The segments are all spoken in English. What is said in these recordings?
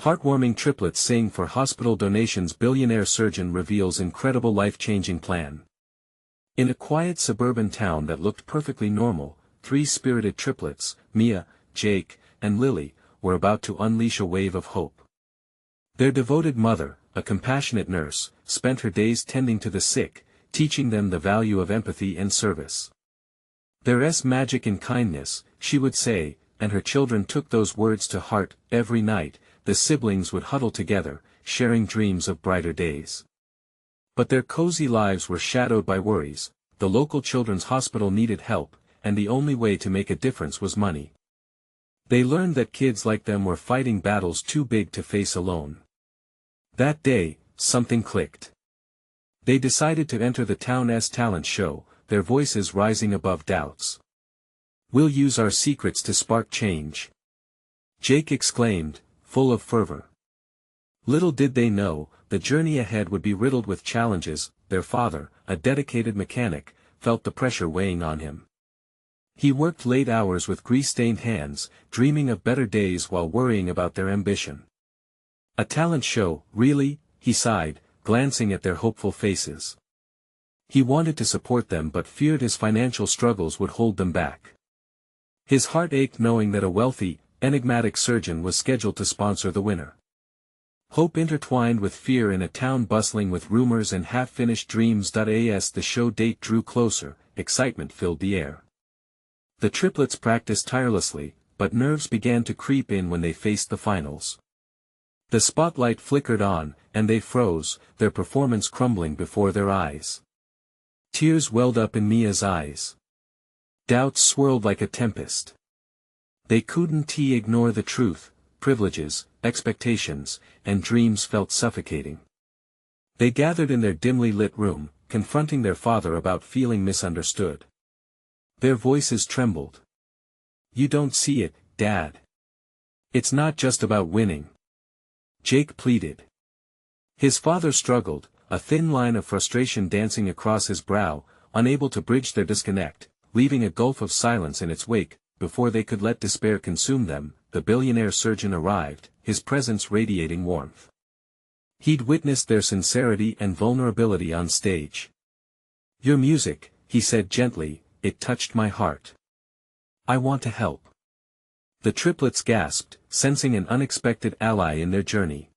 Heartwarming triplets sing for hospital donations. Billionaire surgeon reveals incredible life-changing plan. In a quiet suburban town that looked perfectly normal, three spirited triplets, Mia, Jake, and Lily, were about to unleash a wave of hope. Their devoted mother, a compassionate nurse, spent her days tending to the sick, teaching them the value of empathy and service. "There's magic in kindness," she would say, and her children took those words to heart. Every night, the siblings would huddle together, sharing dreams of brighter days. But their cozy lives were shadowed by worries. The local children's hospital needed help, and the only way to make a difference was money. They learned that kids like them were fighting battles too big to face alone. That day, something clicked. They decided to enter the town's talent show, their voices rising above doubts. "We'll use our secrets to spark change," Jake exclaimed, full of fervor. Little did they know, the journey ahead would be riddled with challenges. Their father, a dedicated mechanic, felt the pressure weighing on him. He worked late hours with grease-stained hands, dreaming of better days while worrying about their ambition. A talent show, really? He sighed, glancing at their hopeful faces. He wanted to support them but feared his financial struggles would hold them back. His heart ached knowing that a wealthy, enigmatic surgeon was scheduled to sponsor the winner. Hope intertwined with fear in a town bustling with rumors and half-finished dreams. As the show date drew closer, excitement filled the air. The triplets practiced tirelessly, but nerves began to creep in when they faced the finals. The spotlight flickered on, and they froze, their performance crumbling before their eyes. Tears welled up in Mia's eyes. Doubts swirled like a tempest. They couldn't ignore the truth. Privileges, expectations, and dreams felt suffocating. They gathered in their dimly lit room, confronting their father about feeling misunderstood. Their voices trembled. "You don't see it, Dad. It's not just about winning," Jake pleaded. His father struggled, a thin line of frustration dancing across his brow, unable to bridge their disconnect, leaving a gulf of silence in its wake. Before they could let despair consume them, the billionaire surgeon arrived, his presence radiating warmth. He'd witnessed their sincerity and vulnerability on stage. "Your music," he said gently, "it touched my heart. I want to help." The triplets gasped, sensing an unexpected ally in their journey.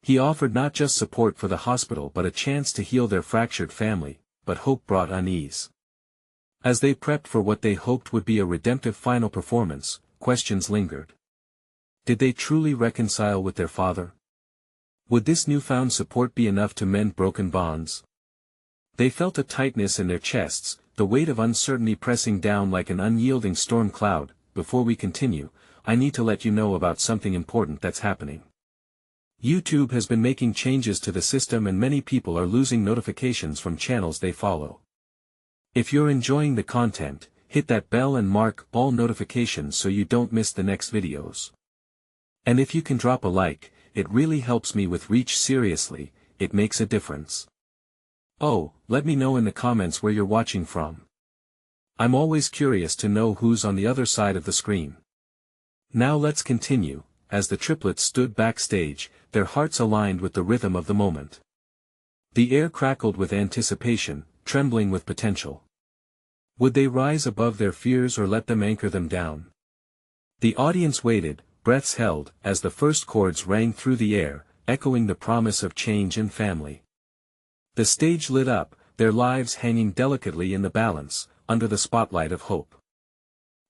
He offered not just support for the hospital but a chance to heal their fractured family, but hope brought unease. As they prepped for what they hoped would be a redemptive final performance, questions lingered. Did they truly reconcile with their father? Would this newfound support be enough to mend broken bonds? They felt a tightness in their chests, the weight of uncertainty pressing down like an unyielding storm cloud. Before we continue, I need to let you know about something important that's happening. YouTube has been making changes to the system and many people are losing notifications from channels they follow. If you're enjoying the content, hit that bell and mark all notifications so you don't miss the next videos. And if you can drop a like, it really helps me with reach. Seriously, it makes a difference. Oh, let me know in the comments where you're watching from. I'm always curious to know who's on the other side of the screen. Now let's continue. As the triplets stood backstage, their hearts aligned with the rhythm of the moment. The air crackled with anticipation, trembling with potential. Would they rise above their fears or let them anchor them down? The audience waited, breaths held, as the first chords rang through the air, echoing the promise of change and family. The stage lit up, their lives hanging delicately in the balance, under the spotlight of hope.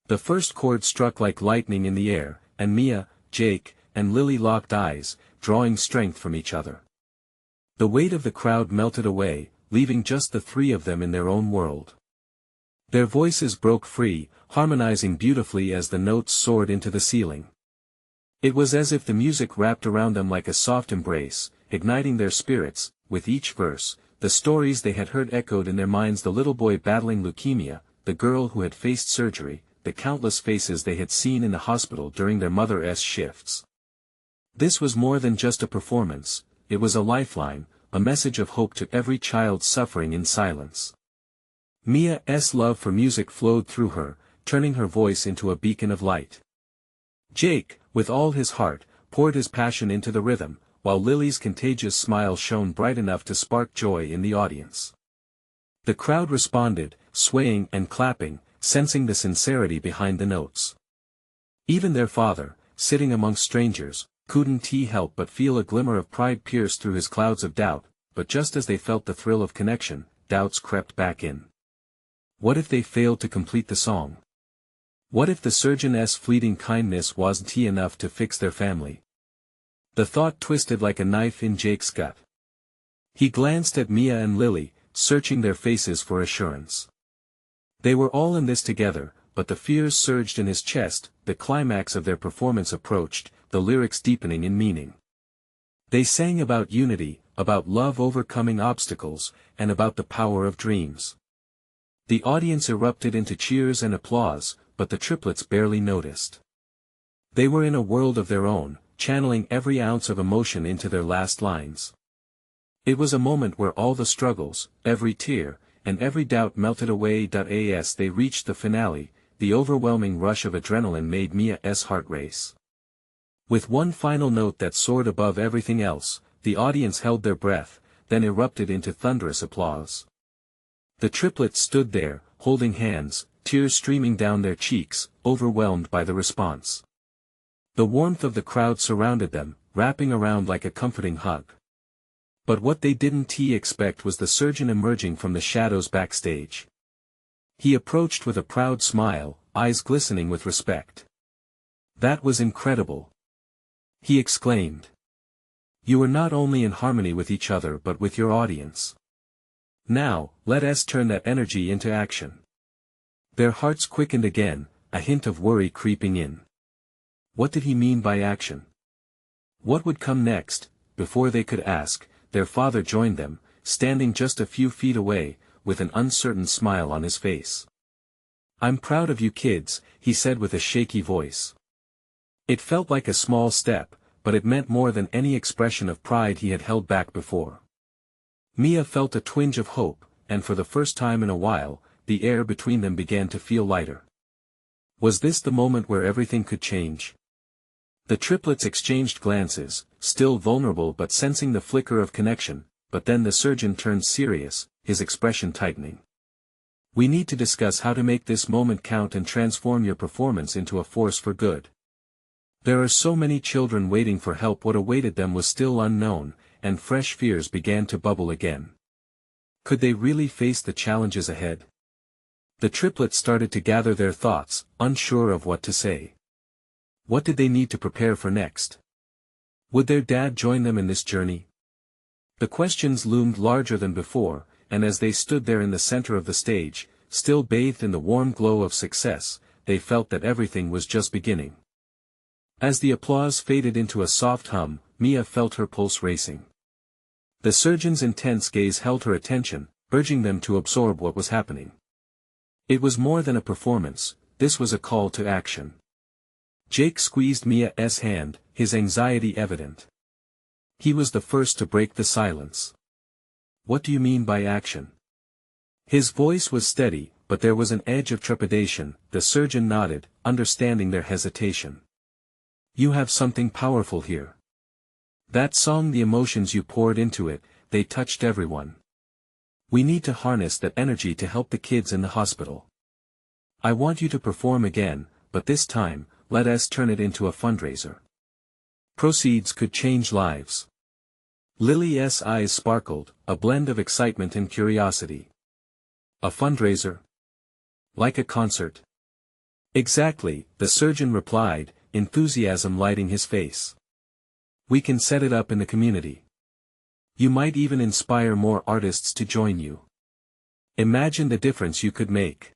The first chord struck like lightning in the air, and Mia, Jake, and Lily locked eyes, drawing strength from each other. The weight of the crowd melted away, leaving just the three of them in their own world. Their voices broke free, harmonizing beautifully as the notes soared into the ceiling. It was as if the music wrapped around them like a soft embrace, igniting their spirits. With each verse, the stories they had heard echoed in their minds: the little boy battling leukemia, the girl who had faced surgery, the countless faces they had seen in the hospital during their mother's shifts. This was more than just a performance, it was a lifeline, a message of hope to every child suffering in silence. Mia's love for music flowed through her, turning her voice into a beacon of light. Jake, with all his heart, poured his passion into the rhythm, while Lily's contagious smile shone bright enough to spark joy in the audience. The crowd responded, swaying and clapping, sensing the sincerity behind the notes. Even their father, sitting amongst strangers, couldn't help but feel a glimmer of pride pierce through his clouds of doubt, but just as they felt the thrill of connection, doubts crept back in. What if they failed to complete the song? What if the surgeon's fleeting kindness wasn't enough to fix their family? The thought twisted like a knife in Jake's gut. He glanced at Mia and Lily, searching their faces for assurance. They were all in this together, but the fears surged in his chest. The climax of their performance approached, the lyrics deepening in meaning. They sang about unity, about love overcoming obstacles, and about the power of dreams. The audience erupted into cheers and applause, but the triplets barely noticed. They were in a world of their own, channeling every ounce of emotion into their last lines. It was a moment where all the struggles, every tear, and every doubt melted away. As they reached the finale, the overwhelming rush of adrenaline made Mia's heart race. With one final note that soared above everything else, the audience held their breath, then erupted into thunderous applause. The triplets stood there, holding hands, tears streaming down their cheeks, overwhelmed by the response. The warmth of the crowd surrounded them, wrapping around like a comforting hug. But what they didn't expect was the surgeon emerging from the shadows backstage. He approached with a proud smile, eyes glistening with respect. "That was incredible," he exclaimed. "You are not only in harmony with each other but with your audience. Now, let us turn that energy into action." Their hearts quickened again, a hint of worry creeping in. What did he mean by action? What would come next? Before they could ask, their father joined them, standing just a few feet away, with an uncertain smile on his face. "I'm proud of you kids," he said with a shaky voice. It felt like a small step, but it meant more than any expression of pride he had held back before. Mia felt a twinge of hope, and for the first time in a while, the air between them began to feel lighter. Was this the moment where everything could change? The triplets exchanged glances, still vulnerable but sensing the flicker of connection, but then the surgeon turned serious, his expression tightening. "We need to discuss how to make this moment count and transform your performance into a force for good. There are so many children waiting for help." What awaited them was still unknown, and fresh fears began to bubble again. Could they really face the challenges ahead? The triplets started to gather their thoughts, unsure of what to say. What did they need to prepare for next? Would their dad join them in this journey? The questions loomed larger than before, and as they stood there in the center of the stage, still bathed in the warm glow of success, they felt that everything was just beginning. As the applause faded into a soft hum, Mia felt her pulse racing. The surgeon's intense gaze held her attention, urging them to absorb what was happening. It was more than a performance, this was a call to action. Jake squeezed Mia's hand, his anxiety evident. He was the first to break the silence. "What do you mean by action?" His voice was steady, but there was an edge of trepidation. The surgeon nodded, understanding their hesitation. "You have something powerful here. That song, the emotions you poured into it, they touched everyone. We need to harness that energy to help the kids in the hospital. I want you to perform again, but this time, let us turn it into a fundraiser. Proceeds could change lives." Lily's eyes sparkled, a blend of excitement and curiosity. "A fundraiser? Like a concert?" "Exactly," the surgeon replied, enthusiasm lighting his face. "We can set it up in the community. You might even inspire more artists to join you. Imagine the difference you could make."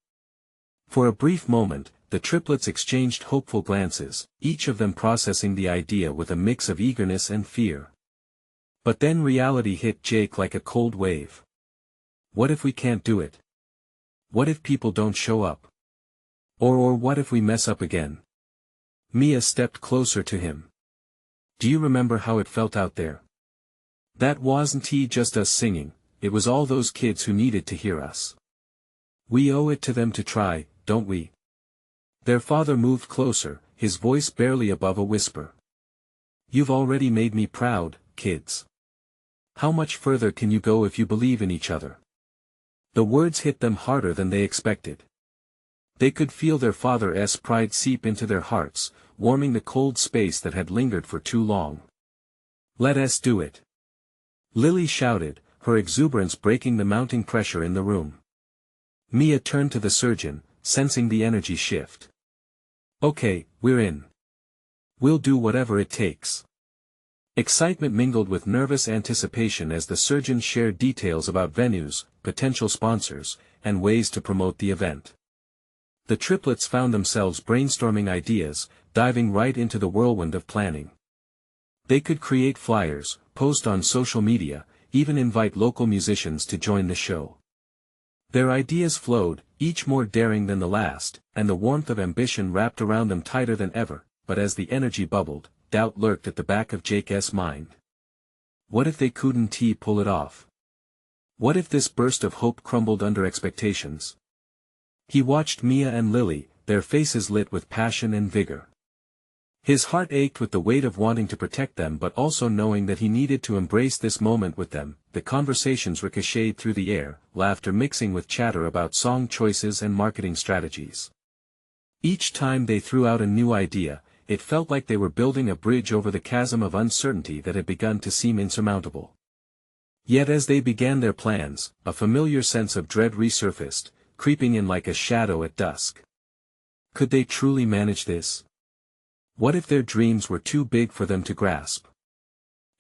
For a brief moment, the triplets exchanged hopeful glances, each of them processing the idea with a mix of eagerness and fear. But then reality hit Jake like a cold wave. "What if we can't do it? What if people don't show up? Or what if we mess up again?" Mia stepped closer to him. "Do you remember how it felt out there? That wasn't just us singing, it was all those kids who needed to hear us. We owe it to them to try, don't we?" Their father moved closer, his voice barely above a whisper. You've already made me proud, kids. How much further can you go if you believe in each other? The words hit them harder than they expected. They could feel their father's pride seep into their hearts, warming the cold space that had lingered for too long. Let us do it. Lily shouted, her exuberance breaking the mounting pressure in the room. Mia turned to the surgeon, sensing the energy shift. Okay, we're in. We'll do whatever it takes. Excitement mingled with nervous anticipation as the surgeon shared details about venues, potential sponsors, and ways to promote the event. The triplets found themselves brainstorming ideas, diving right into the whirlwind of planning. They could create flyers, post on social media, even invite local musicians to join the show. Their ideas flowed, each more daring than the last, and the warmth of ambition wrapped around them tighter than ever, but as the energy bubbled, doubt lurked at the back of Jake's mind. What if they couldn't pull it off? What if this burst of hope crumbled under expectations? He watched Mia and Lily, their faces lit with passion and vigor. His heart ached with the weight of wanting to protect them but also knowing that he needed to embrace this moment with them. The conversations ricocheted through the air, laughter mixing with chatter about song choices and marketing strategies. Each time they threw out a new idea, it felt like they were building a bridge over the chasm of uncertainty that had begun to seem insurmountable. Yet as they began their plans, a familiar sense of dread resurfaced, creeping in like a shadow at dusk. Could they truly manage this? What if their dreams were too big for them to grasp?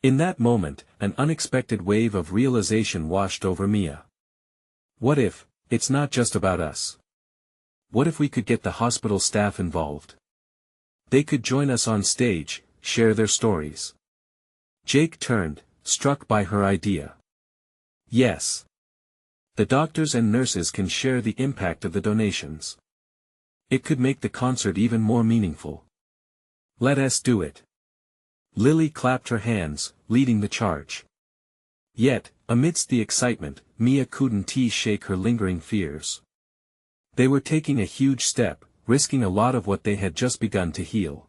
In that moment, an unexpected wave of realization washed over Mia. What if, it's not just about us? What if we could get the hospital staff involved? They could join us on stage, share their stories. Jake turned, struck by her idea. Yes. The doctors and nurses can share the impact of the donations. It could make the concert even more meaningful. Let us do it. Lily clapped her hands, leading the charge. Yet, amidst the excitement, Mia couldn't shake her lingering fears. They were taking a huge step, risking a lot of what they had just begun to heal.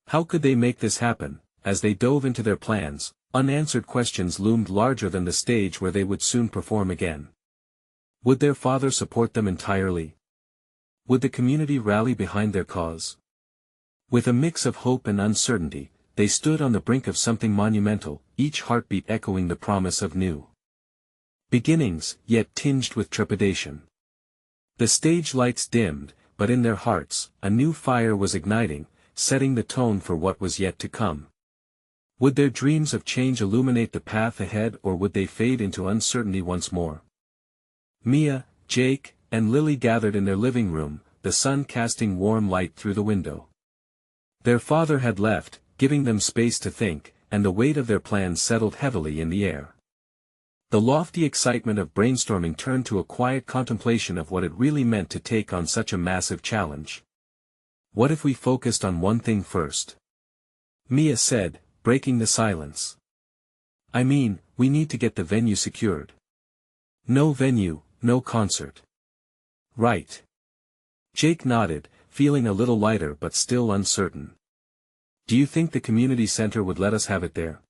How could they make this happen? As they dove into their plans, unanswered questions loomed larger than the stage where they would soon perform again. Would their father support them entirely? Would the community rally behind their cause? With a mix of hope and uncertainty, they stood on the brink of something monumental, each heartbeat echoing the promise of new beginnings, yet tinged with trepidation. The stage lights dimmed, but in their hearts, a new fire was igniting, setting the tone for what was yet to come. Would their dreams of change illuminate the path ahead or would they fade into uncertainty once more? Mia, Jake, and Lily gathered in their living room, the sun casting warm light through the window. Their father had left, giving them space to think, and the weight of their plans settled heavily in the air. The lofty excitement of brainstorming turned to a quiet contemplation of what it really meant to take on such a massive challenge. What if we focused on one thing first? Mia said, breaking the silence. I mean, we need to get the venue secured. No venue, no concert. Right. Jake nodded, feeling a little lighter but still uncertain. Do you think the community center would let us have it there?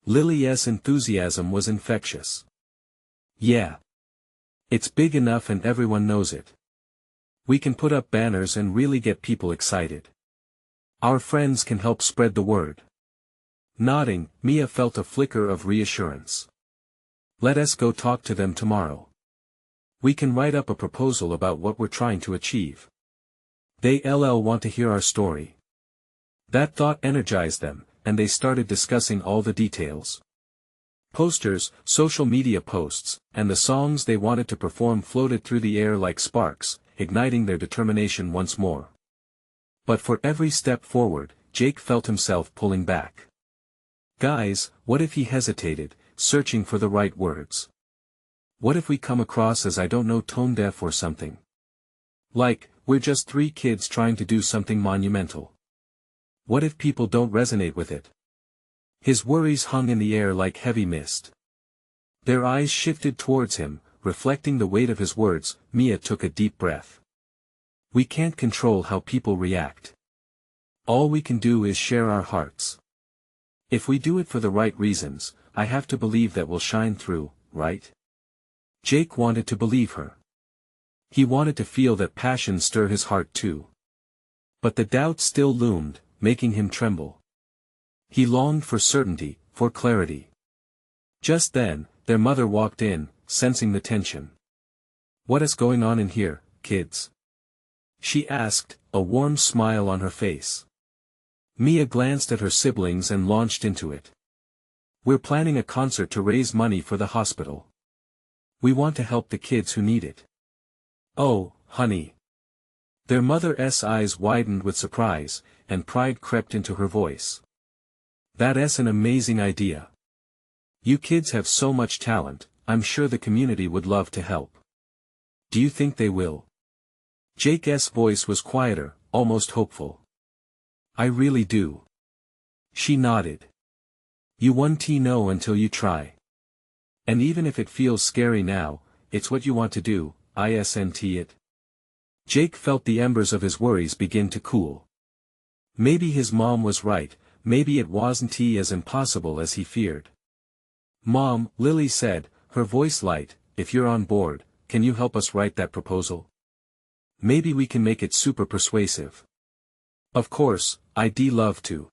Lily's enthusiasm was infectious. Yeah. It's big enough and everyone knows it. We can put up banners and really get people excited. Our friends can help spread the word. Nodding, Mia felt a flicker of reassurance. Let us go talk to them tomorrow. We can write up a proposal about what we're trying to achieve. They'll want to hear our story. That thought energized them, and they started discussing all the details. Posters, social media posts, and the songs they wanted to perform floated through the air like sparks, igniting their determination once more. But for every step forward, Jake felt himself pulling back. Guys, what if he hesitated, searching for the right words? What if we come across as I don't know tone deaf or something? Like, we're just three kids trying to do something monumental. What if people don't resonate with it? His worries hung in the air like heavy mist. Their eyes shifted towards him, reflecting the weight of his words. Mia took a deep breath. We can't control how people react. All we can do is share our hearts. If we do it for the right reasons, I have to believe that we'll shine through, right? Jake wanted to believe her. He wanted to feel that passion stir his heart too. But the doubt still loomed, making him tremble. He longed for certainty, for clarity. Just then, their mother walked in, sensing the tension. "What is going on in here, kids?" she asked, a warm smile on her face. Mia glanced at her siblings and launched into it. "We're planning a concert to raise money for the hospital. We want to help the kids who need it." "Oh, honey." Their mother's eyes widened with surprise, and pride crept into her voice. "That's an amazing idea. You kids have so much talent, I'm sure the community would love to help." "Do you think they will?" Jake's voice was quieter, almost hopeful. "I really do." She nodded. "You won't know until you try. And even if it feels scary now, it's what you want to do, isn't it?" Jake felt the embers of his worries begin to cool. Maybe his mom was right, maybe it wasn't as impossible as he feared. "Mom," Lily said, her voice light, "if you're on board, can you help us write that proposal? Maybe we can make it super persuasive." "Of course, I'd love to."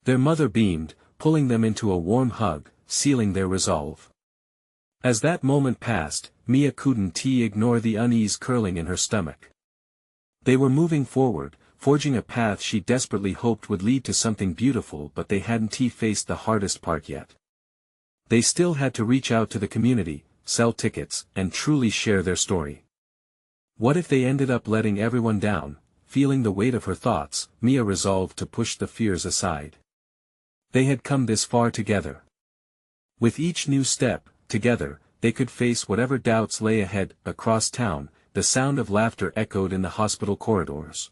Their mother beamed, pulling them into a warm hug, sealing their resolve. As that moment passed, Mia couldn't ignore the unease curling in her stomach. They were moving forward, forging a path she desperately hoped would lead to something beautiful, but they hadn't faced the hardest part yet. They still had to reach out to the community, sell tickets, and truly share their story. What if they ended up letting everyone down? Feeling the weight of her thoughts, Mia resolved to push the fears aside. They had come this far together. With each new step, together, they could face whatever doubts lay ahead. Across town, the sound of laughter echoed in the hospital corridors.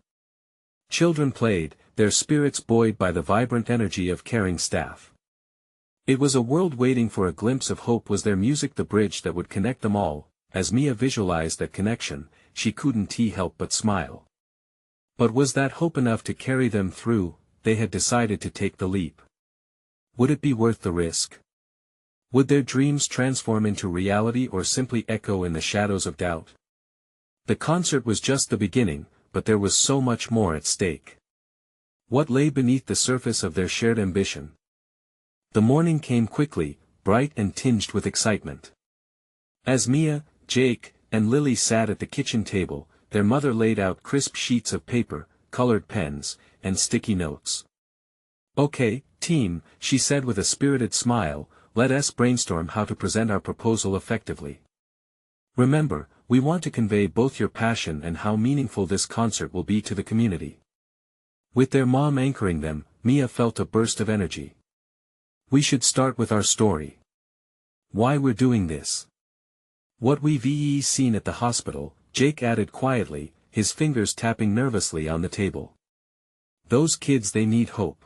Children played, their spirits buoyed by the vibrant energy of caring staff. It was a world waiting for a glimpse of hope. Was their music the bridge that would connect them all? As Mia visualized that connection, she couldn't help but smile. But was that hope enough to carry them through? They had decided to take the leap. Would it be worth the risk? Would their dreams transform into reality or simply echo in the shadows of doubt? The concert was just the beginning, but there was so much more at stake. What lay beneath the surface of their shared ambition? The morning came quickly, bright and tinged with excitement. As Mia, Jake, and Lily sat at the kitchen table, their mother laid out crisp sheets of paper, colored pens, and sticky notes. "Okay, team," she said with a spirited smile, "let's brainstorm how to present our proposal effectively. Remember, we want to convey both your passion and how meaningful this concert will be to the community." With their mom anchoring them, Mia felt a burst of energy. "We should start with our story. Why we're doing this. What we've seen at the hospital," Jake added quietly, his fingers tapping nervously on the table. "Those kids, they need hope.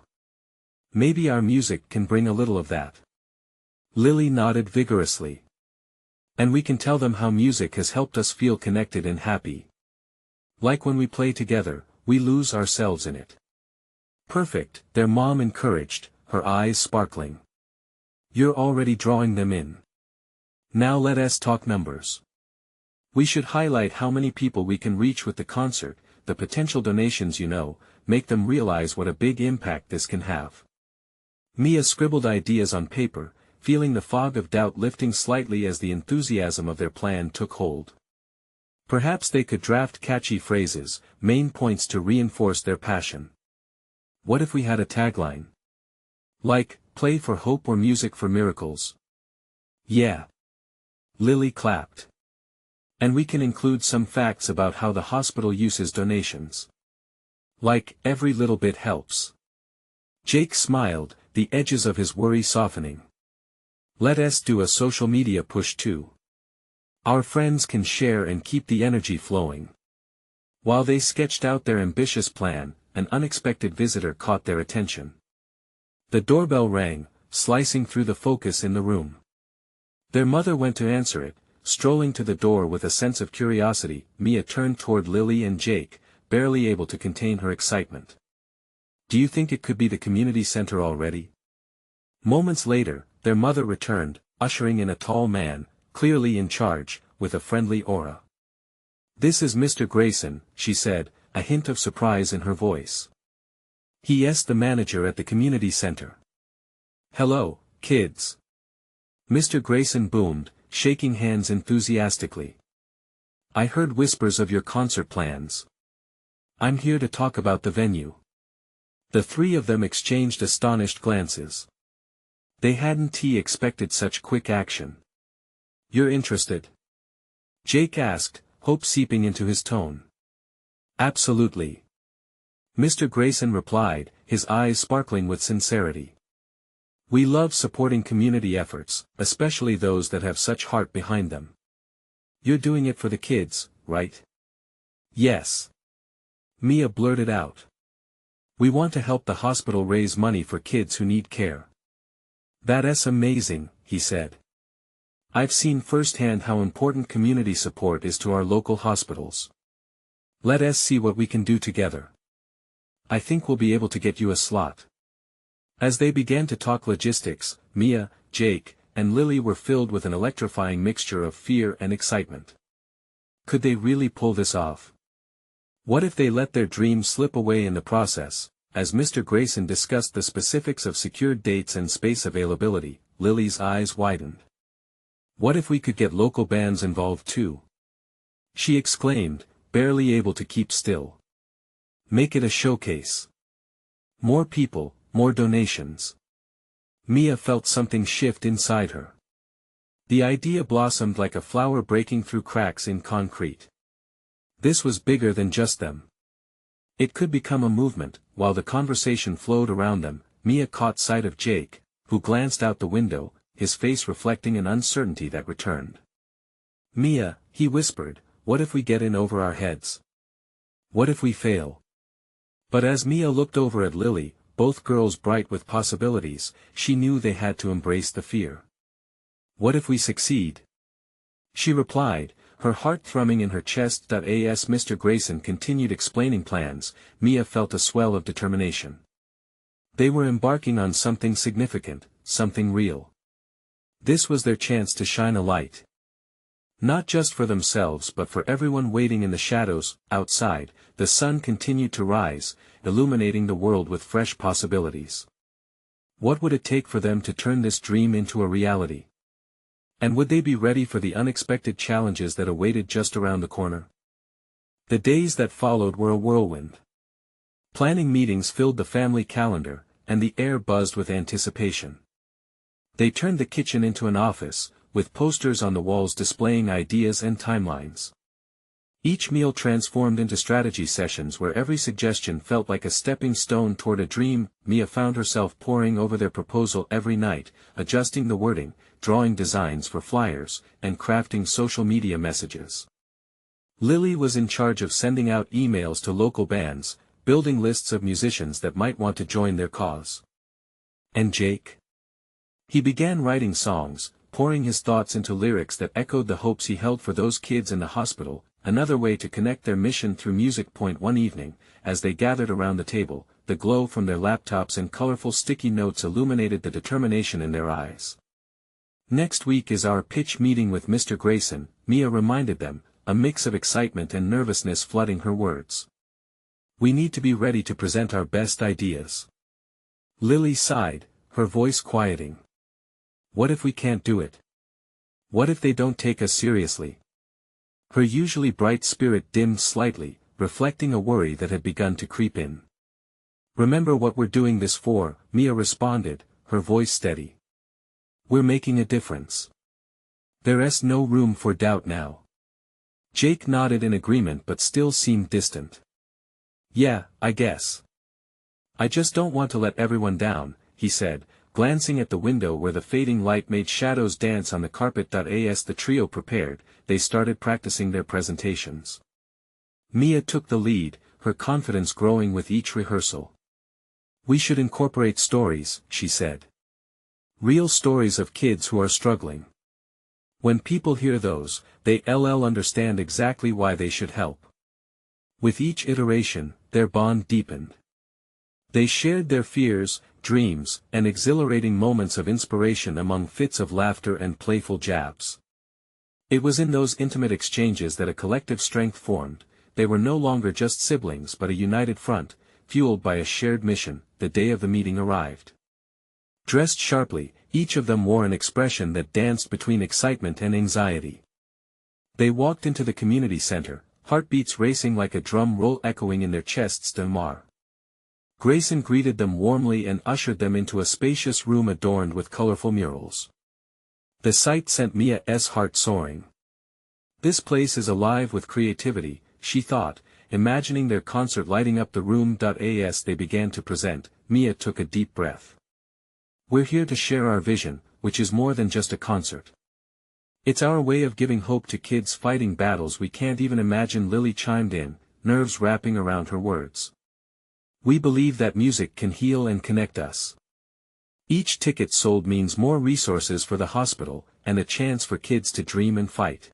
Maybe our music can bring a little of that." Lily nodded vigorously. "And we can tell them how music has helped us feel connected and happy. Like when we play together, we lose ourselves in it." "Perfect," their mom encouraged, her eyes sparkling. "You're already drawing them in. Now let us talk numbers. We should highlight how many people we can reach with the concert, the potential donations, make them realize what a big impact this can have." Mia scribbled ideas on paper, feeling the fog of doubt lifting slightly as the enthusiasm of their plan took hold. Perhaps they could draft catchy phrases, main points to reinforce their passion. What if we had a tagline? Like, "Play for hope" or "Music for miracles"? Yeah. Lily clapped. "And we can include some facts about how the hospital uses donations. Like, every little bit helps." Jake smiled, the edges of his worry softening. "Let us do a social media push too. Our friends can share and keep the energy flowing." While they sketched out their ambitious plan, an unexpected visitor caught their attention. The doorbell rang, slicing through the focus in the room. Their mother went to answer it, strolling to the door with a sense of curiosity. Mia turned toward Lily and Jake, barely able to contain her excitement. "Do you think it could be the community center already?" Moments later, their mother returned, ushering in a tall man, clearly in charge, with a friendly aura. "This is Mr. Grayson," she said, a hint of surprise in her voice. "He is the manager at the community center." "Hello, kids." Mr. Grayson boomed, shaking hands enthusiastically. "I heard whispers of your concert plans. I'm here to talk about the venue." The three of them exchanged astonished glances. They hadn't expected such quick action. "You're interested?" Jake asked, hope seeping into his tone. "Absolutely." Mr. Grayson replied, his eyes sparkling with sincerity. "We love supporting community efforts, especially those that have such heart behind them." "You're doing it for the kids, right?" "Yes." Mia blurted out. "We want to help the hospital raise money for kids who need care." "That's amazing," he said. "I've seen firsthand how important community support is to our local hospitals. Let us see what we can do together. I think we'll be able to get you a slot." As they began to talk logistics, Mia, Jake, and Lily were filled with an electrifying mixture of fear and excitement. Could they really pull this off? What if they let their dreams slip away in the process? As Mr. Grayson discussed the specifics of secured dates and space availability, Lily's eyes widened. "What if we could get local bands involved too?" she exclaimed, barely able to keep still. "Make it a showcase. More people, more donations." Mia felt something shift inside her. The idea blossomed like a flower breaking through cracks in concrete. This was bigger than just them. It could become a movement. While the conversation flowed around them, Mia caught sight of Jake, who glanced out the window, his face reflecting an uncertainty that returned. "Mia," he whispered, "what if we get in over our heads? What if we fail?" But as Mia looked over at Lily, both girls bright with possibilities, she knew they had to embrace the fear. "What if we succeed?" she replied, her heart thrumming in her chest. As Mr. Grayson continued explaining plans, Mia felt a swell of determination. They were embarking on something significant, something real. This was their chance to shine a light. Not just for themselves but for everyone waiting in the shadows. Outside, the sun continued to rise, illuminating the world with fresh possibilities. What would it take for them to turn this dream into a reality? And would they be ready for the unexpected challenges that awaited just around the corner? The days that followed were a whirlwind. Planning meetings filled the family calendar, and the air buzzed with anticipation. They turned the kitchen into an office, with posters on the walls displaying ideas and timelines. Each meal transformed into strategy sessions where every suggestion felt like a stepping stone toward a dream. Mia found herself poring over their proposal every night, adjusting the wording, drawing designs for flyers, and crafting social media messages. Lily was in charge of sending out emails to local bands, building lists of musicians that might want to join their cause. And Jake? He began writing songs, pouring his thoughts into lyrics that echoed the hopes he held for those kids in the hospital, another way to connect their mission through music. One evening, as they gathered around the table, the glow from their laptops and colorful sticky notes illuminated the determination in their eyes. "Next week is our pitch meeting with Mr. Grayson," Mia reminded them, a mix of excitement and nervousness flooding her words. "We need to be ready to present our best ideas." Lily sighed, her voice quieting. "What if we can't do it? What if they don't take us seriously?" Her usually bright spirit dimmed slightly, reflecting a worry that had begun to creep in. "Remember what we're doing this for," Mia responded, her voice steady. "We're making a difference. There's no room for doubt now." Jake nodded in agreement but still seemed distant. "Yeah, I guess. I just don't want to let everyone down," he said, glancing at the window where the fading light made shadows dance on the carpet. As the trio prepared, they started practicing their presentations. Mia took the lead, her confidence growing with each rehearsal. "We should incorporate stories," she said. "Real stories of kids who are struggling. When people hear those, they'll understand exactly why they should help." With each iteration, their bond deepened. They shared their fears, dreams, and exhilarating moments of inspiration among fits of laughter and playful jabs. It was in those intimate exchanges that a collective strength formed. They were no longer just siblings but a united front, fueled by a shared mission. The day of the meeting arrived. Dressed sharply, each of them wore an expression that danced between excitement and anxiety. They walked into the community center, heartbeats racing like a drum roll echoing in their chests. Demar. Grayson greeted them warmly and ushered them into a spacious room adorned with colorful murals. The sight sent Mia's heart soaring. This place is alive with creativity, she thought, imagining their concert lighting up the room. As they began to present, Mia took a deep breath. We're here to share our vision, which is more than just a concert. It's our way of giving hope to kids fighting battles we can't even imagine. Lily chimed in, nerves wrapping around her words. We believe that music can heal and connect us. Each ticket sold means more resources for the hospital, and a chance for kids to dream and fight.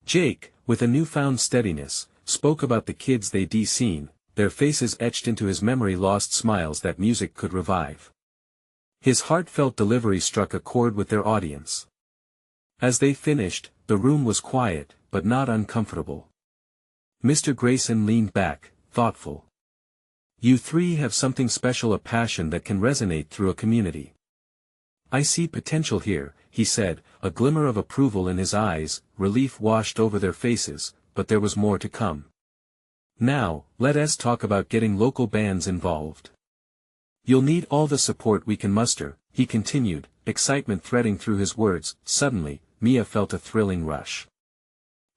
Jake, with a newfound steadiness, spoke about the kids they'd seen, their faces etched into his memory, lost smiles that music could revive. His heartfelt delivery struck a chord with their audience. As they finished, the room was quiet, but not uncomfortable. Mr. Grayson leaned back, thoughtful. You three have something special, a passion that can resonate through a community. I see potential here, he said, a glimmer of approval in his eyes. Relief washed over their faces, but there was more to come. Now, let us talk about getting local bands involved. You'll need all the support we can muster, he continued, excitement threading through his words. Suddenly, Mia felt a thrilling rush.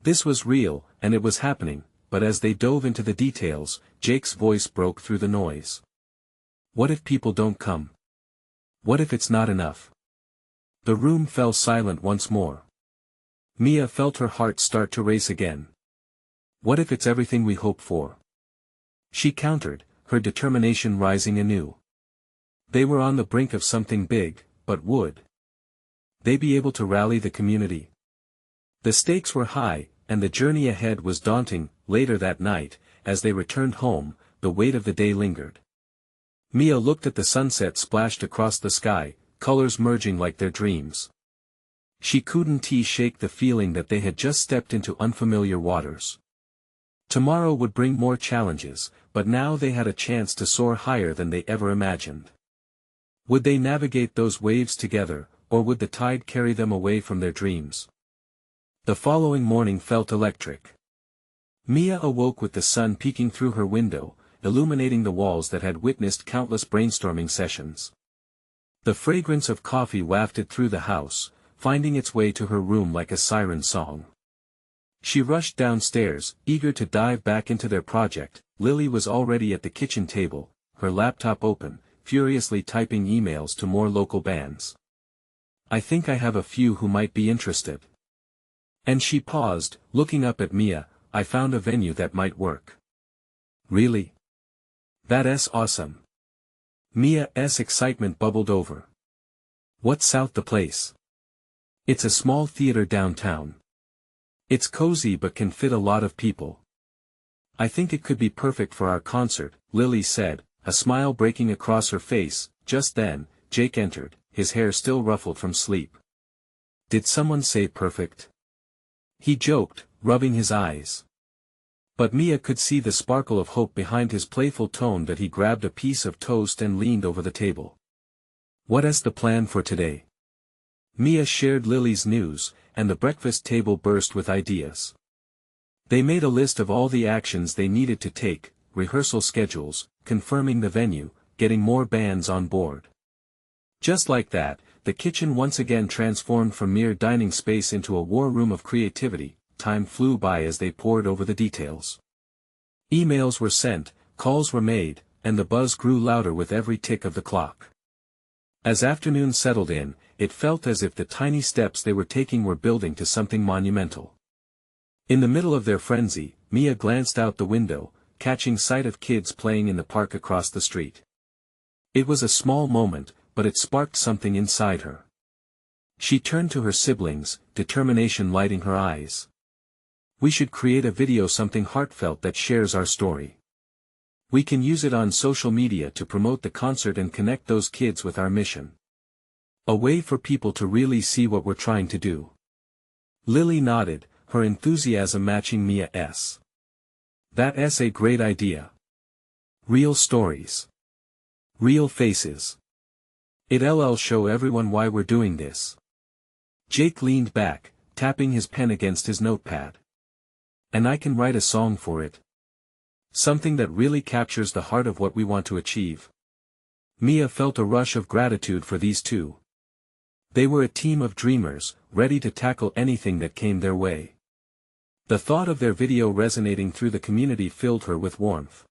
This was real, and it was happening, but as they dove into the details, Jake's voice broke through the noise. What if people don't come? What if it's not enough? The room fell silent once more. Mia felt her heart start to race again. What if it's everything we hope for? She countered, her determination rising anew. They were on the brink of something big, but would they be able to rally the community? The stakes were high, and the journey ahead was daunting. Later that night, as they returned home, the weight of the day lingered. Mia looked at the sunset splashed across the sky, colors merging like their dreams. She couldn't shake the feeling that they had just stepped into unfamiliar waters. Tomorrow would bring more challenges, but now they had a chance to soar higher than they ever imagined. Would they navigate those waves together, or would the tide carry them away from their dreams? The following morning felt electric. Mia awoke with the sun peeking through her window, illuminating the walls that had witnessed countless brainstorming sessions. The fragrance of coffee wafted through the house, finding its way to her room like a siren song. She rushed downstairs, eager to dive back into their project. Lily was already at the kitchen table, her laptop open, furiously typing emails to more local bands. I think I have a few who might be interested. And she paused, looking up at Mia. I found a venue that might work. Really? That's awesome. Mia's excitement bubbled over. What's out the place? It's a small theater downtown. It's cozy but can fit a lot of people. I think it could be perfect for our concert, Lily said, a smile breaking across her face. Just then, Jake entered, his hair still ruffled from sleep. Did someone say perfect? He joked, rubbing his eyes. But Mia could see the sparkle of hope behind his playful tone. That he grabbed a piece of toast and leaned over the table. What is the plan for today? Mia shared Lily's news, and the breakfast table burst with ideas. They made a list of all the actions they needed to take, rehearsal schedules, confirming the venue, getting more bands on board. Just like that, the kitchen once again transformed from mere dining space into a war room of creativity. Time flew by as they pored over the details. Emails were sent, calls were made, and the buzz grew louder with every tick of the clock. As afternoon settled in, it felt as if the tiny steps they were taking were building to something monumental. In the middle of their frenzy, Mia glanced out the window, catching sight of kids playing in the park across the street. It was a small moment, but it sparked something inside her. She turned to her siblings, determination lighting her eyes. We should create a video, something heartfelt that shares our story. We can use it on social media to promote the concert and connect those kids with our mission. A way for people to really see what we're trying to do." Lily nodded, her enthusiasm matching Mia's. "That's a great idea. Real stories. Real faces. It'll show everyone why we're doing this." Jake leaned back, tapping his pen against his notepad. "And I can write a song for it. Something that really captures the heart of what we want to achieve." Mia felt a rush of gratitude for these two. They were a team of dreamers, ready to tackle anything that came their way. The thought of their video resonating through the community filled her with warmth.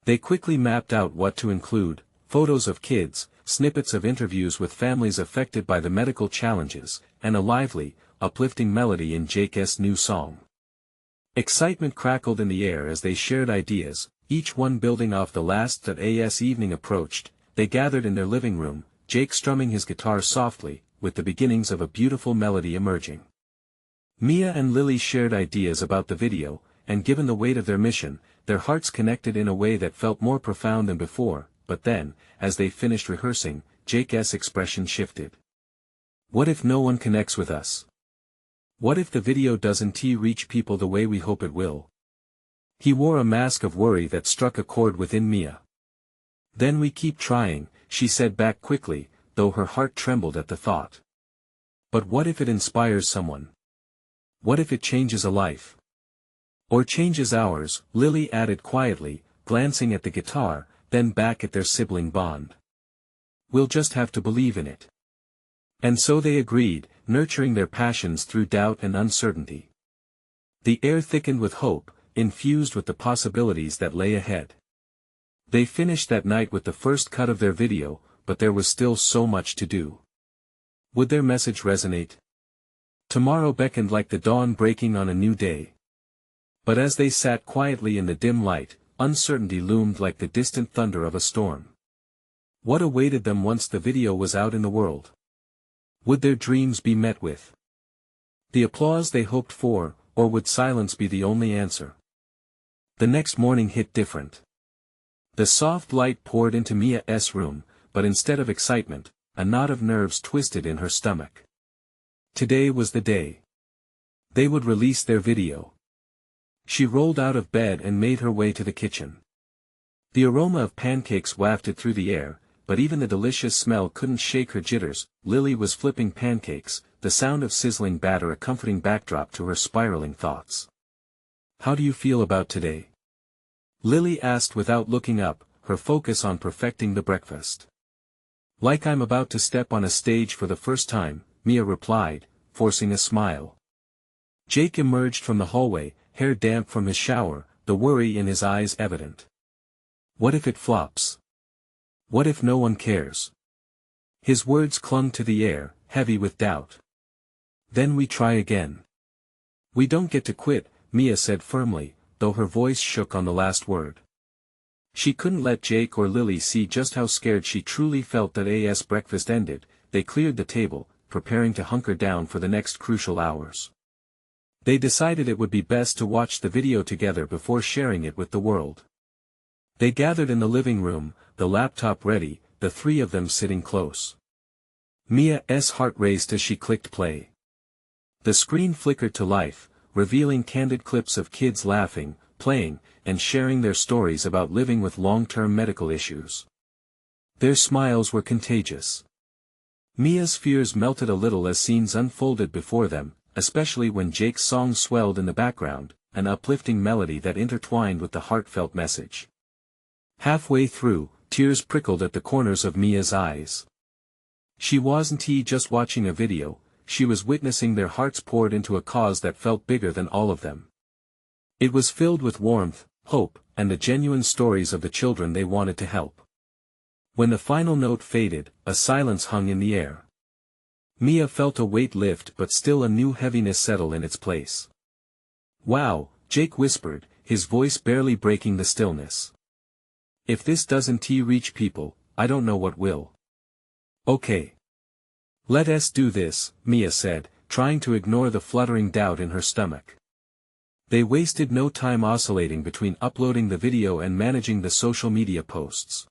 They quickly mapped out what to include: photos of kids, snippets of interviews with families affected by the medical challenges, and a lively, uplifting melody in Jake's new song. Excitement crackled in the air as they shared ideas, each one building off the last. As evening approached, they gathered in their living room, Jake strumming his guitar softly, with the beginnings of a beautiful melody emerging. Mia and Lily shared ideas about the video, and given the weight of their mission, their hearts connected in a way that felt more profound than before. But then, as they finished rehearsing, Jake's expression shifted. "What if no one connects with us? What if the video doesn't reach people the way we hope it will?" He wore a mask of worry that struck a chord within Mia. "Then we keep trying," she said back quickly, though her heart trembled at the thought. "But what if it inspires someone? What if it changes a life? Or changes ours?" Lily added quietly, glancing at the guitar, then back at their sibling bond. "We'll just have to believe in it." And so they agreed, nurturing their passions through doubt and uncertainty. The air thickened with hope, infused with the possibilities that lay ahead. They finished that night with the first cut of their video, but there was still so much to do. Would their message resonate? Tomorrow beckoned like the dawn breaking on a new day. But as they sat quietly in the dim light, uncertainty loomed like the distant thunder of a storm. What awaited them once the video was out in the world? Would their dreams be met with the applause they hoped for, or would silence be the only answer? The next morning hit different. The soft light poured into Mia's room, but instead of excitement, a knot of nerves twisted in her stomach. Today was the day. They would release their video. She rolled out of bed and made her way to the kitchen. The aroma of pancakes wafted through the air, but even the delicious smell couldn't shake her jitters. Lily was flipping pancakes, the sound of sizzling batter a comforting backdrop to her spiraling thoughts. "How do you feel about today?" Lily asked without looking up, her focus on perfecting the breakfast. "Like I'm about to step on a stage for the first time," Mia replied, forcing a smile. Jake emerged from the hallway, hair damp from his shower, the worry in his eyes evident. "What if it flops? What if no one cares?" His words clung to the air, heavy with doubt. "Then we try again. We don't get to quit," Mia said firmly, though her voice shook on the last word. She couldn't let Jake or Lily see just how scared she truly felt. That as breakfast ended, they cleared the table, preparing to hunker down for the next crucial hours. They decided it would be best to watch the video together before sharing it with the world. They gathered in the living room, the laptop ready, the three of them sitting close. Mia's heart raced as she clicked play. The screen flickered to life, revealing candid clips of kids laughing, playing, and sharing their stories about living with long-term medical issues. Their smiles were contagious. Mia's fears melted a little as scenes unfolded before them, especially when Jake's song swelled in the background, an uplifting melody that intertwined with the heartfelt message. Halfway through, tears prickled at the corners of Mia's eyes. She wasn't just watching a video, she was witnessing their hearts poured into a cause that felt bigger than all of them. It was filled with warmth, hope, and the genuine stories of the children they wanted to help. When the final note faded, a silence hung in the air. Mia felt a weight lift, but still a new heaviness settle in its place. "Wow," Jake whispered, his voice barely breaking the stillness. "If this doesn't reach people, I don't know what will." "Okay. Let's do this," Mia said, trying to ignore the fluttering doubt in her stomach. They wasted no time oscillating between uploading the video and managing the social media posts.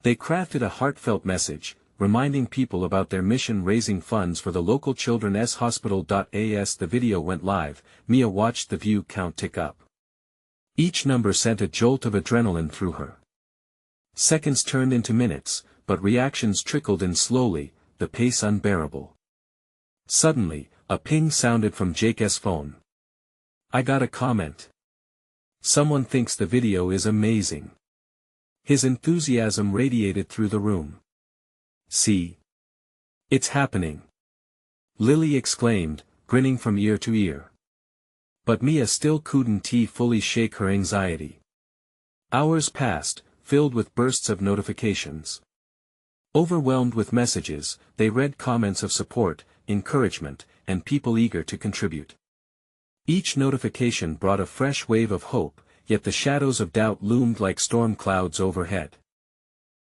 They crafted a heartfelt message, reminding people about their mission raising funds for the local children's hospital. As the video went live, Mia watched the view count tick up. Each number sent a jolt of adrenaline through her. Seconds turned into minutes, but reactions trickled in slowly, the pace unbearable. Suddenly, a ping sounded from Jake's phone. "I got a comment. Someone thinks the video is amazing." His enthusiasm radiated through the room. "See? It's happening!" Lily exclaimed, grinning from ear to ear. But Mia still couldn't fully shake her anxiety. Hours passed, filled with bursts of notifications. Overwhelmed with messages, they read comments of support, encouragement, and people eager to contribute. Each notification brought a fresh wave of hope, yet the shadows of doubt loomed like storm clouds overhead.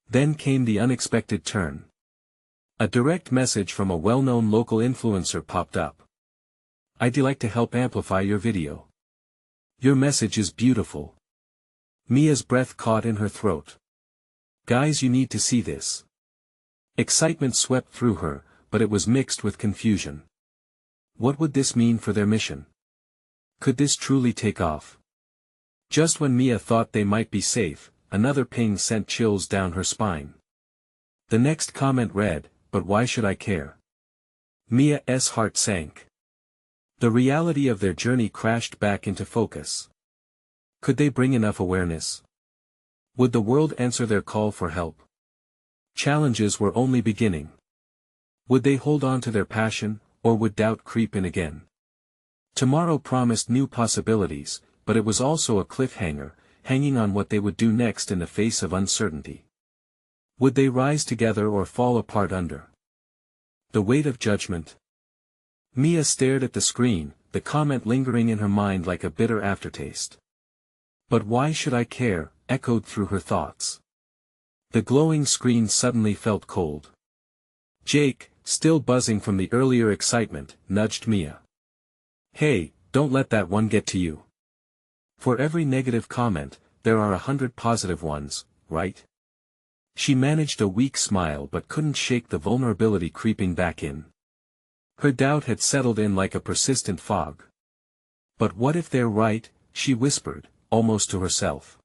Then came the unexpected turn. A direct message from a well-known local influencer popped up. "I'd like to help amplify your video. Your message is beautiful." Mia's breath caught in her throat. "Guys, you need to see this." Excitement swept through her, but it was mixed with confusion. What would this mean for their mission? Could this truly take off? Just when Mia thought they might be safe, another ping sent chills down her spine. The next comment read, "But why should I care?" Mia's heart sank. The reality of their journey crashed back into focus. Could they bring enough awareness? Would the world answer their call for help? Challenges were only beginning. Would they hold on to their passion, or would doubt creep in again? Tomorrow promised new possibilities, but it was also a cliffhanger, hanging on what they would do next in the face of uncertainty. Would they rise together or fall apart under the weight of judgment? Mia stared at the screen, the comment lingering in her mind like a bitter aftertaste. "But why should I care?" echoed through her thoughts. The glowing screen suddenly felt cold. Jake, still buzzing from the earlier excitement, nudged Mia. "Hey, don't let that one get to you. For every negative comment, there are 100 positive ones, right?" She managed a weak smile but couldn't shake the vulnerability creeping back in. Her doubt had settled in like a persistent fog. "But what if they're right?" she whispered, almost to herself.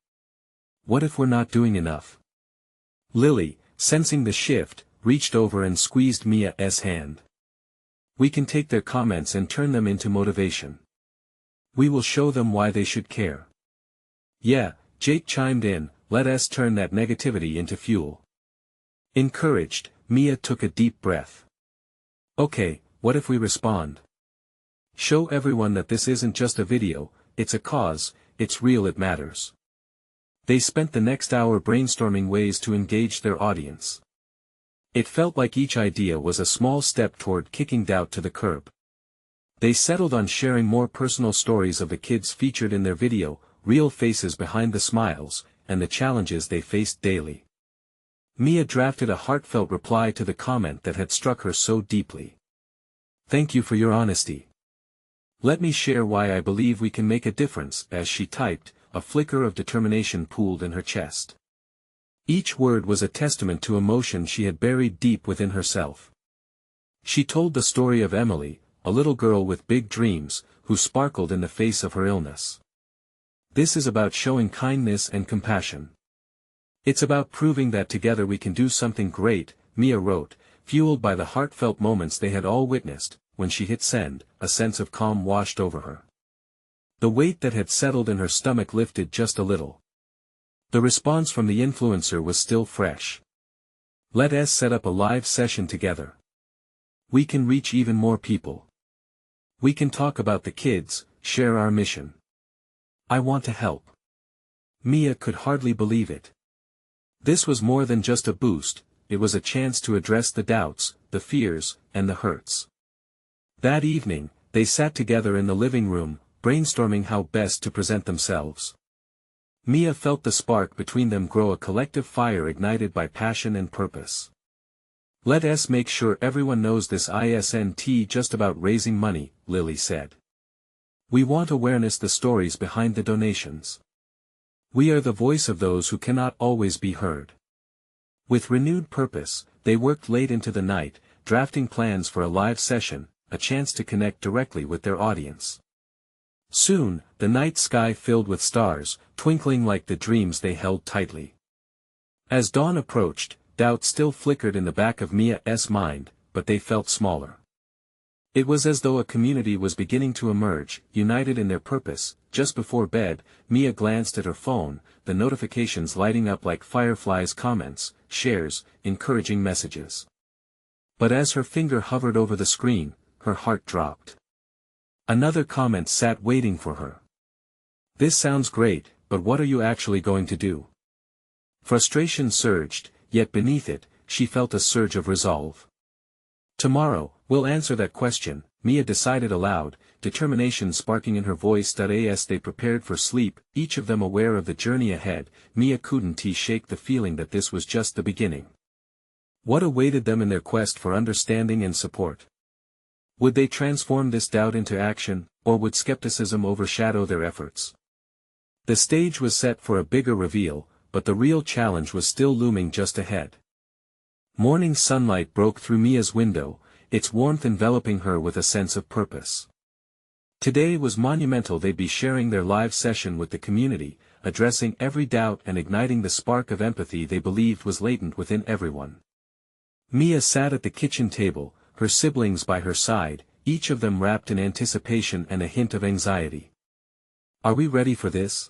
"What if we're not doing enough?" Lily, sensing the shift, reached over and squeezed Mia's hand. "We can take their comments and turn them into motivation. We will show them why they should care." "Yeah," Jake chimed in, "let us turn that negativity into fuel." Encouraged, Mia took a deep breath. "Okay, what if we respond? Show everyone that this isn't just a video, it's a cause, it's real, it matters." They spent the next hour brainstorming ways to engage their audience. It felt like each idea was a small step toward kicking doubt to the curb. They settled on sharing more personal stories of the kids featured in their video, real faces behind the smiles, and the challenges they faced daily. Mia drafted a heartfelt reply to the comment that had struck her so deeply. "Thank you for your honesty. Let me share why I believe we can make a difference." As she typed, a flicker of determination pooled in her chest. Each word was a testament to emotion she had buried deep within herself. She told the story of Emily, a little girl with big dreams, who sparkled in the face of her illness. "This is about showing kindness and compassion. It's about proving that together we can do something great," Mia wrote, fueled by the heartfelt moments they had all witnessed. When she hit send, a sense of calm washed over her. The weight that had settled in her stomach lifted just a little. The response from the influencer was still fresh. "Let us set up a live session together. We can reach even more people. We can talk about the kids, share our mission. I want to help." Mia could hardly believe it. This was more than just a boost, it was a chance to address the doubts, the fears, and the hurts. That evening, they sat together in the living room, brainstorming how best to present themselves. Mia felt the spark between them grow, a collective fire ignited by passion and purpose. "Let us make sure everyone knows this isn't just about raising money," Lily said. We want awareness, the stories behind the donations. We are the voice of those who cannot always be heard. With renewed purpose, they worked late into the night, drafting plans for a live session, a chance to connect directly with their audience. Soon, the night sky filled with stars, twinkling like the dreams they held tightly. As dawn approached, doubt still flickered in the back of Mia's mind, but they felt smaller. It was as though a community was beginning to emerge, united in their purpose. Just before bed, Mia glanced at her phone, the notifications lighting up like fireflies, comments, shares, encouraging messages. But as her finger hovered over the screen, her heart dropped. Another comment sat waiting for her. "This sounds great, but what are you actually going to do?" Frustration surged, yet beneath it, she felt a surge of resolve. "Tomorrow, we'll answer that question," Mia decided aloud, determination sparking in her voice. As they prepared for sleep, each of them aware of the journey ahead, Mia couldn't shake the feeling that this was just the beginning. What awaited them in their quest for understanding and support? Would they transform this doubt into action, or would skepticism overshadow their efforts? The stage was set for a bigger reveal, but the real challenge was still looming just ahead. Morning sunlight broke through Mia's window, its warmth enveloping her with a sense of purpose. Today was monumental. They'd be sharing their live session with the community, addressing every doubt and igniting the spark of empathy they believed was latent within everyone. Mia sat at the kitchen table, her siblings by her side, each of them wrapped in anticipation and a hint of anxiety. "Are we ready for this?"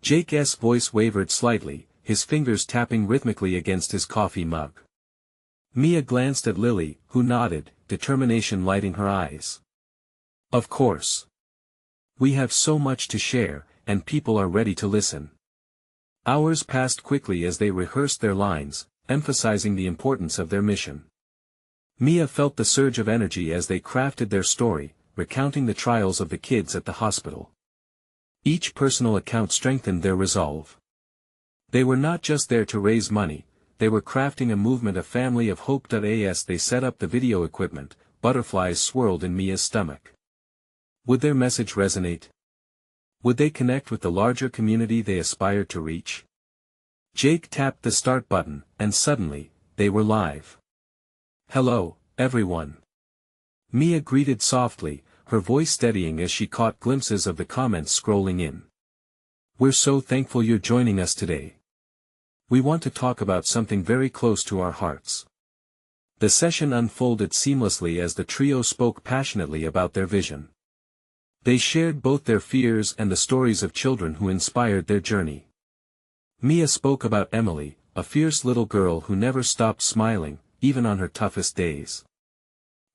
Jake's voice wavered slightly, his fingers tapping rhythmically against his coffee mug. Mia glanced at Lily, who nodded, determination lighting her eyes. "Of course. We have so much to share, and people are ready to listen." Hours passed quickly as they rehearsed their lines, emphasizing the importance of their mission. Mia felt the surge of energy as they crafted their story, recounting the trials of the kids at the hospital. Each personal account strengthened their resolve. They were not just there to raise money, they were crafting a movement, a family of hope. As they set up the video equipment, butterflies swirled in Mia's stomach. Would their message resonate? Would they connect with the larger community they aspired to reach? Jake tapped the start button, and suddenly, they were live. "Hello, everyone." Mia greeted softly, her voice steadying as she caught glimpses of the comments scrolling in. "We're so thankful you're joining us today. We want to talk about something very close to our hearts." The session unfolded seamlessly as the trio spoke passionately about their vision. They shared both their fears and the stories of children who inspired their journey. Mia spoke about Emily, a fierce little girl who never stopped smiling, even on her toughest days.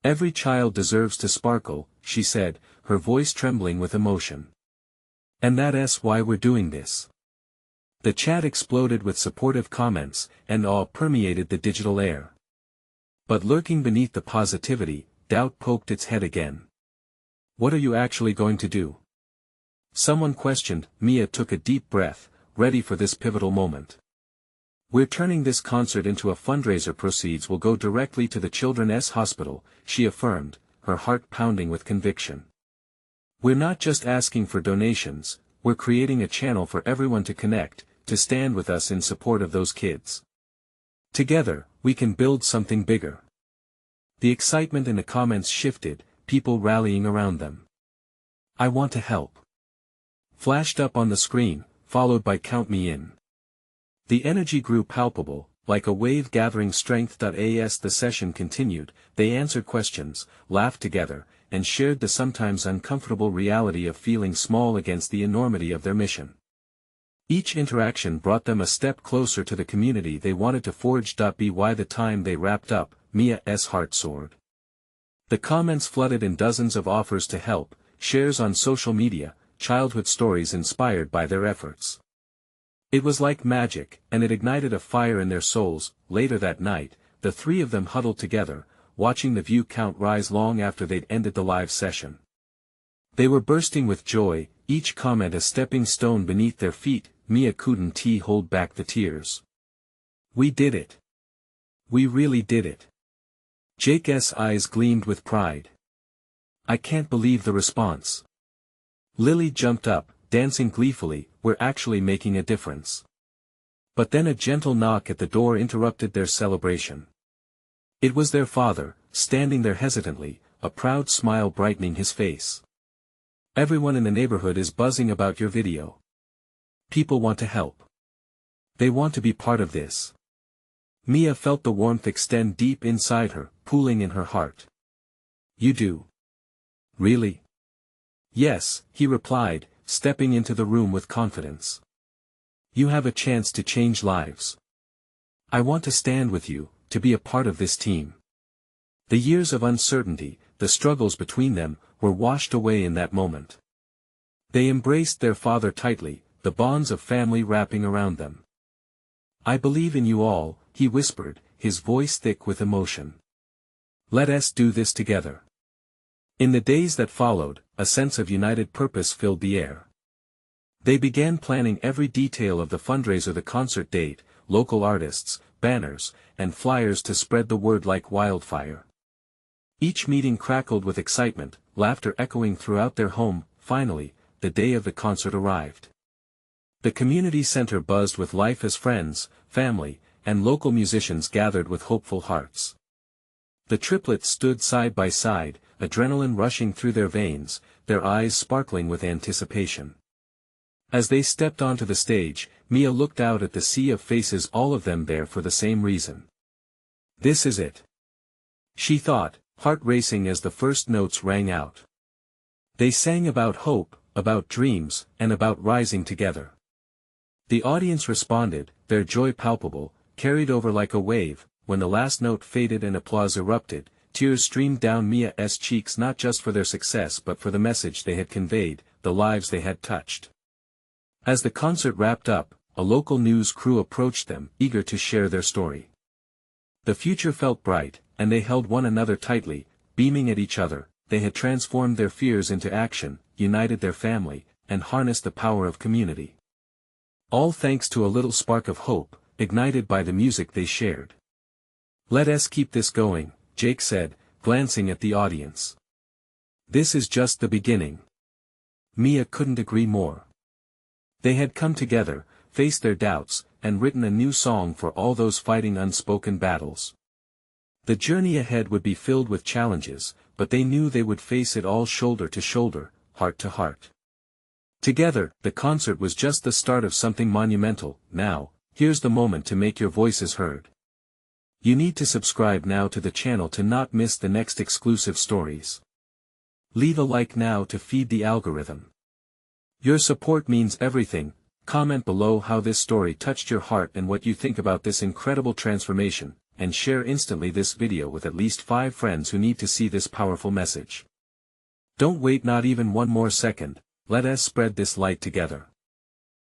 "Every child deserves to sparkle," she said, her voice trembling with emotion. "And that's why we're doing this." The chat exploded with supportive comments, and awe permeated the digital air. But lurking beneath the positivity, doubt poked its head again. "What are you actually going to do?" someone questioned. Mia took a deep breath, ready for this pivotal moment. "We're turning this concert into a fundraiser. Proceeds will go directly to the Children's Hospital," she affirmed, her heart pounding with conviction. "We're not just asking for donations, we're creating a channel for everyone to connect, to stand with us in support of those kids. Together, we can build something bigger." The excitement in the comments shifted, people rallying around them. "I want to help," flashed up on the screen, followed by "Count me in." The energy grew palpable, like a wave gathering strength. As the session continued, they answered questions, laughed together, and shared the sometimes uncomfortable reality of feeling small against the enormity of their mission. Each interaction brought them a step closer to the community they wanted to forge. By the time they wrapped up, Mia's heart soared. The comments flooded in, dozens of offers to help, shares on social media, childhood stories inspired by their efforts. It was like magic, and it ignited a fire in their souls. Later that night, the three of them huddled together, watching the view count rise long after they'd ended the live session. They were bursting with joy, each comment a stepping stone beneath their feet. Mia couldn't hold back the tears. "We did it. We really did it." Jake's eyes gleamed with pride. "I can't believe the response. Lily jumped up, dancing gleefully, "We're actually making a difference." But then a gentle knock at the door interrupted their celebration. It was their father, standing there hesitantly, a proud smile brightening his face. "Everyone in the neighborhood is buzzing about your video. People want to help. They want to be part of this." Mia felt the warmth extend deep inside her, pooling in her heart. "You do? Really?" "Yes," he replied, stepping into the room with confidence. "You have a chance to change lives. I want to stand with you, to be a part of this team." The years of uncertainty, the struggles between them, were washed away in that moment. They embraced their father tightly, the bonds of family wrapping around them. "I believe in you all," he whispered, his voice thick with emotion. "Let us do this together." In the days that followed, a sense of united purpose filled the air. They began planning every detail of the fundraiser, the concert date, local artists, banners, and flyers to spread the word like wildfire. Each meeting crackled with excitement, laughter echoing throughout their home. Finally, the day of the concert arrived. The community center buzzed with life as friends, family, and local musicians gathered with hopeful hearts. The triplets stood side by side, adrenaline rushing through their veins, their eyes sparkling with anticipation. As they stepped onto the stage, Mia looked out at the sea of faces, all of them there for the same reason. "This is it," she thought, heart racing as the first notes rang out. They sang about hope, about dreams, and about rising together. The audience responded, their joy palpable, carried over like a wave. When the last note faded and applause erupted, tears streamed down Mia's cheeks, not just for their success but for the message they had conveyed, the lives they had touched. As the concert wrapped up, a local news crew approached them, eager to share their story. The future felt bright, and they held one another tightly, beaming at each other. They had transformed their fears into action, united their family, and harnessed the power of community. All thanks to a little spark of hope, ignited by the music they shared. "Let us keep this going," Jake said, glancing at the audience. "This is just the beginning." Mia couldn't agree more. They had come together, faced their doubts, and written a new song for all those fighting unspoken battles. The journey ahead would be filled with challenges, but they knew they would face it all shoulder to shoulder, heart to heart. Together, the concert was just the start of something monumental. Now, here's the moment to make your voices heard. You need to subscribe now to the channel to not miss the next exclusive stories. Leave a like now to feed the algorithm. Your support means everything. Comment below how this story touched your heart and what you think about this incredible transformation, and share instantly this video with at least 5 friends who need to see this powerful message. Don't wait not even one more second, let us spread this light together.